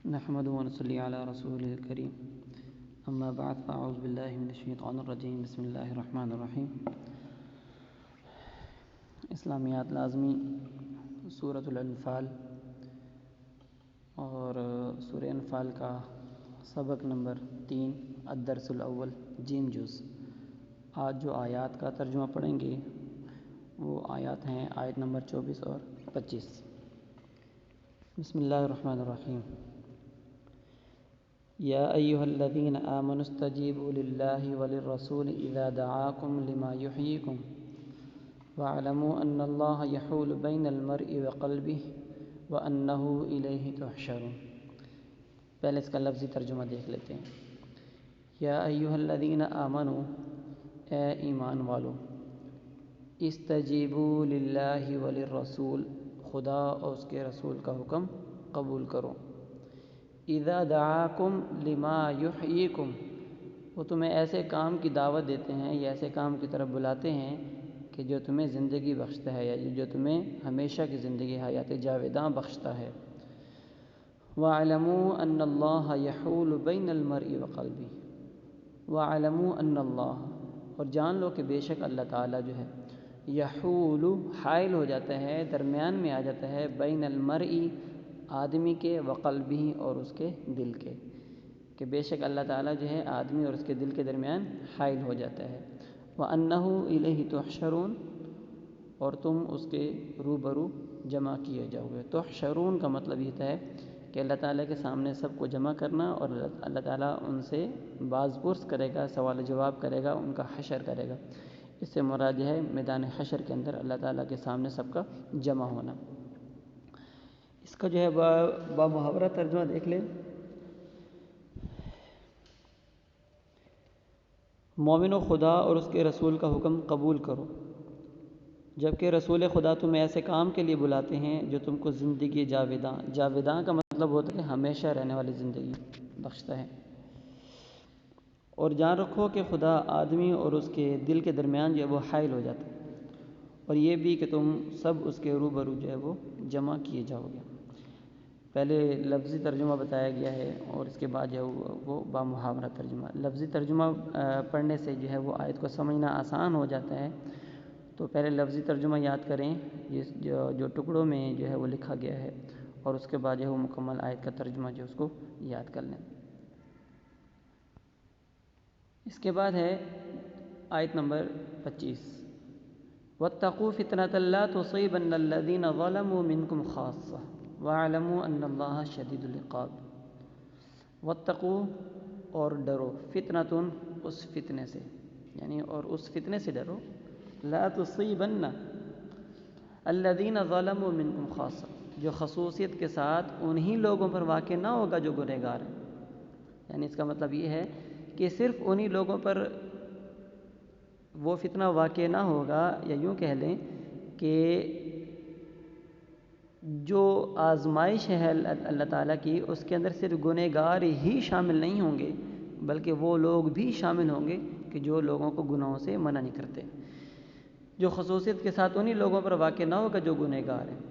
نحمد ونصلي على رسول الكريم اما بعد فاعوذ باللہ من الشیطان الرجیم بسم اللہ الرحمن الرحیم۔ اسلامیات لازمی سورۃ الانفال اور سورہ انفال کا سبق نمبر 3 الدرس الاول جیم جز۔ آج جو آیات کا ترجمہ پڑھیں گے وہ آیات ہیں آیت نمبر 24 اور 25۔ بسم اللہ الرحمن الرحیم۔ یا ایہا الذین آمنوا استجیبوا للہ وللرسول اذا دعاکم لما یحییکم واعلموا ان اللہ یحول بین المرء وقلبہ وانہ الیہ تحشرون۔ پہلے اس کا لفظی ترجمہ دیکھ لیتے ہیں۔ یا ایہا الذین آمنوا، اے ایمان والو، استجیبوا للہ وللرسول، خدا اور اس کے رسول کا حکم قبول کرو۔ اذا دعاکم لما یحییکم، وہ تمہیں ایسے کام کی دعوت دیتے ہیں یا ایسے کام کی طرف بلاتے ہیں کہ جو تمہیں زندگی بخشتا ہے یا جو تمہیں ہمیشہ کی زندگی حیات جاوداں بخشتا ہے۔ وَاعْلَمُوا أَنَّ اللَّهَ يَحُولُ بَيْنَ الْمَرْءِ وَقَلْبِهِ، وَاعْلَمُوا أَنَّ اللَّهَ، اور جان لو کہ بے شک اللہ تعالیٰ جو ہے یحول، حائل ہو جاتا ہے، درمیان میں آ جاتا ہے، بین المرء، آدمی کے، وقلبہ، اور اس کے دل کے، کہ بے شک اللہ تعالیٰ جو ہے آدمی اور اس کے دل کے درمیان حائل ہو جاتا ہے۔ وَأَنَّهُ إِلَيْهِ تُحْشَرُونَ، اور تم اس کے روبرو جمع کیے جاؤ گے۔ تحشرون کا مطلب یہ ہے کہ اللہ تعالیٰ کے سامنے سب کو جمع کرنا، اور اللہ تعالیٰ ان سے باز پرس کرے گا، سوال و جواب کرے گا، ان کا حشر کرے گا۔ اس سے مراد ہے میدان حشر کے اندر اللہ تعالیٰ کے سامنے سب کا جمع ہونا۔ اس کا جو ہے بامحاورہ ترجمہ دیکھ لیں۔ مومنو، خدا اور اس کے رسول کا حکم قبول کرو، جبکہ رسول خدا تمہیں ایسے کام کے لیے بلاتے ہیں جو تم کو زندگی جاوداں، جاوداں کا مطلب ہوتا ہے ہمیشہ رہنے والی زندگی بخشتا ہے۔ اور جان رکھو کہ خدا آدمی اور اس کے دل کے درمیان جو ہے وہ حائل ہو جاتا ہے، اور یہ بھی کہ تم سب اس کے روبرو جو ہے وہ جمع کیے جاؤ گے۔ پہلے لفظی ترجمہ بتایا گیا ہے اور اس کے بعد جو ہے وہ بامحاورہ ترجمہ۔ لفظی ترجمہ پڑھنے سے جو ہے وہ آیت کو سمجھنا آسان ہو جاتا ہے، تو پہلے لفظی ترجمہ یاد کریں جو ٹکڑوں میں جو ہے وہ لکھا گیا ہے، اور اس کے بعد جو ہے وہ مکمل آیت کا ترجمہ جو ہے اس کو یاد کر لیں۔ اس کے بعد ہے آیت نمبر 25۔ وَاتَّقُوا فِتْنَةً لَا تُصِيبَنَّ الَّذِينَ ظَلَمُوا مِنْكُمْ خَاصَّةً وَاعْلَمُوا أَنَّ اللَّهَ شَدِيدُ الْعِقَابِ۔ وَاتَّقُوا، اور ڈرو، فِتْنَةٌ، اس فتنے سے، یعنی اور اس فتنے سے ڈرو، لا تصیبن الذین ظلموا منکم خاصہ، جو خصوصیت کے ساتھ انہی لوگوں پر واقع نہ ہوگا جو گنہگار ہیں۔ یعنی اس کا مطلب یہ ہے کہ صرف انہی لوگوں پر وہ فتنہ واقع نہ ہوگا، یا یوں کہہ لیں کہ جو آزمائش ہے اللہ تعالیٰ کی، اس کے اندر صرف گنہگار ہی شامل نہیں ہوں گے، بلکہ وہ لوگ بھی شامل ہوں گے کہ جو لوگوں کو گناہوں سے منع نہیں کرتے۔ جو خصوصیت کے ساتھ انہی لوگوں پر واقع نہ ہوگا جو گنہگار ہیں۔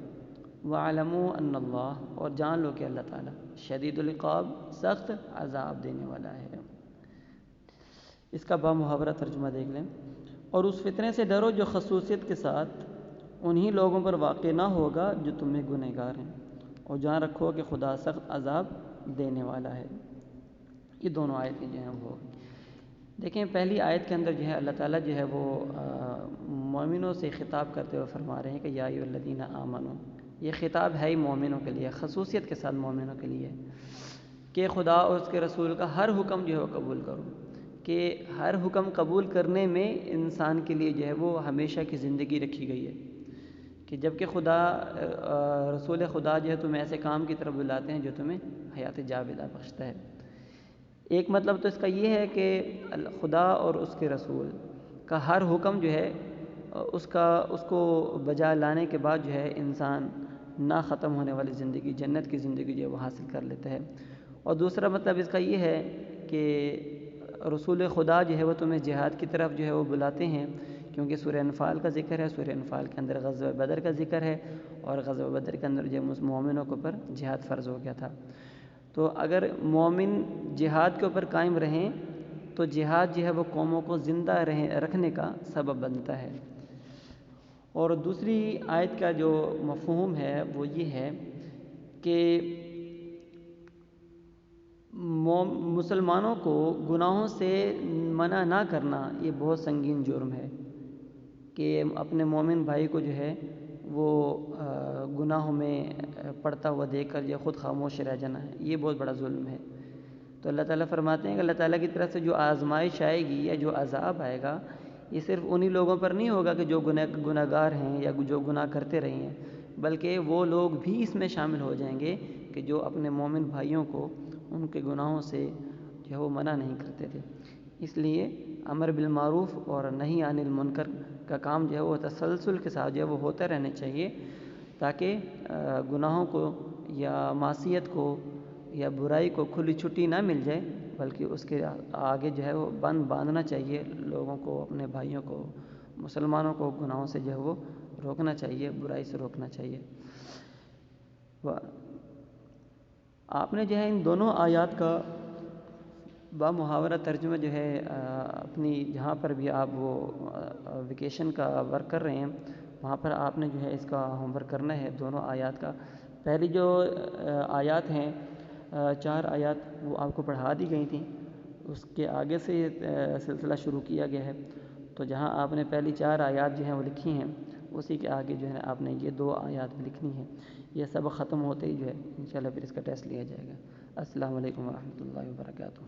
وَاعْلَمُوا أَنَّ اللَّهَ، اور جان لو کہ اللہ تعالیٰ شدید العقاب، سخت عذاب دینے والا ہے۔ اس کا بامحاورہ ترجمہ دیکھ لیں۔ اور اس فتنے سے ڈرو جو خصوصیت کے ساتھ انہی لوگوں پر واقع نہ ہوگا جو تمہیں گنہگار ہیں، اور جان رکھو کہ خدا سخت عذاب دینے والا ہے۔ یہ دونوں آیتیں جو ہیں وہ دیکھیں، پہلی آیت کے اندر جو ہے اللہ تعالیٰ جو ہے وہ مومنوں سے خطاب کرتے ہوئے فرما رہے ہیں کہ یا ایھا الذین آمنوا، یہ خطاب ہے ہی مومنوں کے لیے، خصوصیت کے ساتھ مومنوں کے لیے، کہ خدا اور اس کے رسول کا ہر حکم جو ہے وہ قبول کرو، کہ ہر حکم قبول کرنے میں انسان کے لیے جو ہے وہ ہمیشہ کی زندگی رکھی گئی ہے، کہ جبکہ خدا رسول خدا جو ہے تمہیں ایسے کام کی طرف بلاتے ہیں جو تمہیں حیات جاوداں بخشتا ہے۔ ایک مطلب تو اس کا یہ ہے کہ خدا اور اس کے رسول کا ہر حکم جو ہے اس کو بجا لانے کے بعد جو ہے انسان نہ ختم ہونے والی زندگی، جنت کی زندگی جو ہے وہ حاصل کر لیتا ہے۔ اور دوسرا مطلب اس کا یہ ہے کہ رسول خدا جو ہے وہ تمہیں جہاد کی طرف جو ہے وہ بلاتے ہیں، کیونکہ سورہ انفال کا ذکر ہے، سورہ انفال کے اندر غزوہ بدر کا ذکر ہے، اور غزوہ بدر کے اندر جو مومنوں کے اوپر جہاد فرض ہو گیا تھا۔ تو اگر مومن جہاد کے اوپر قائم رہیں تو جہاد جو ہے وہ قوموں کو زندہ رکھنے کا سبب بنتا ہے۔ اور دوسری آیت کا جو مفہوم ہے وہ یہ ہے کہ مسلمانوں کو گناہوں سے منع نہ کرنا یہ بہت سنگین جرم ہے کہ اپنے مومن بھائی کو جو ہے وہ گناہوں میں پڑتا ہوا دیکھ کر یا خود خاموش رہ جانا ہے، یہ بہت بڑا ظلم ہے۔ تو اللہ تعالیٰ فرماتے ہیں کہ اللہ تعالیٰ کی طرف سے جو آزمائش آئے گی یا جو عذاب آئے گا یہ صرف انہی لوگوں پر نہیں ہوگا کہ جو گناہ گار ہیں یا جو گناہ کرتے رہے ہیں، بلکہ وہ لوگ بھی اس میں شامل ہو جائیں گے کہ جو اپنے مومن بھائیوں کو ان کے گناہوں سے جو ہے وہ منع نہیں کرتے تھے۔ اس لیے امر بالمعروف اور نہی عن المنکر کا کام جو ہے وہ تسلسل کے ساتھ جو ہے وہ ہوتا رہنا چاہیے، تاکہ گناہوں کو یا معصیت کو یا برائی کو کھلی چھٹی نہ مل جائے، بلکہ اس کے آگے جو ہے وہ باندھنا چاہیے لوگوں کو، اپنے بھائیوں کو، مسلمانوں کو گناہوں سے جو ہے وہ روکنا چاہیے، برائی سے روکنا چاہیے۔ آپ نے جو ہے ان دونوں آیات کا بامحاورہ ترجمہ جو ہے اپنی جہاں پر بھی آپ وہ ویکیشن کا ورک کر رہے ہیں وہاں پر آپ نے جو ہے اس کا ہوم ورک کرنا ہے دونوں آیات کا۔ پہلی جو آیات ہیں 4 آیات وہ آپ کو پڑھا دی گئی تھیں، اس کے آگے سے یہ سلسلہ شروع کیا گیا ہے، تو جہاں آپ نے پہلی 4 آیات جو ہیں وہ لکھی ہیں اسی کے آگے جو ہے آپ نے یہ 2 آیات بھی لکھنی ہیں۔ یہ سب ختم ہوتے ہی جو ہے انشاءاللہ پھر اس کا ٹیسٹ لیا جائے گا۔ السلام علیکم ورحمۃ اللہ وبرکاتہ۔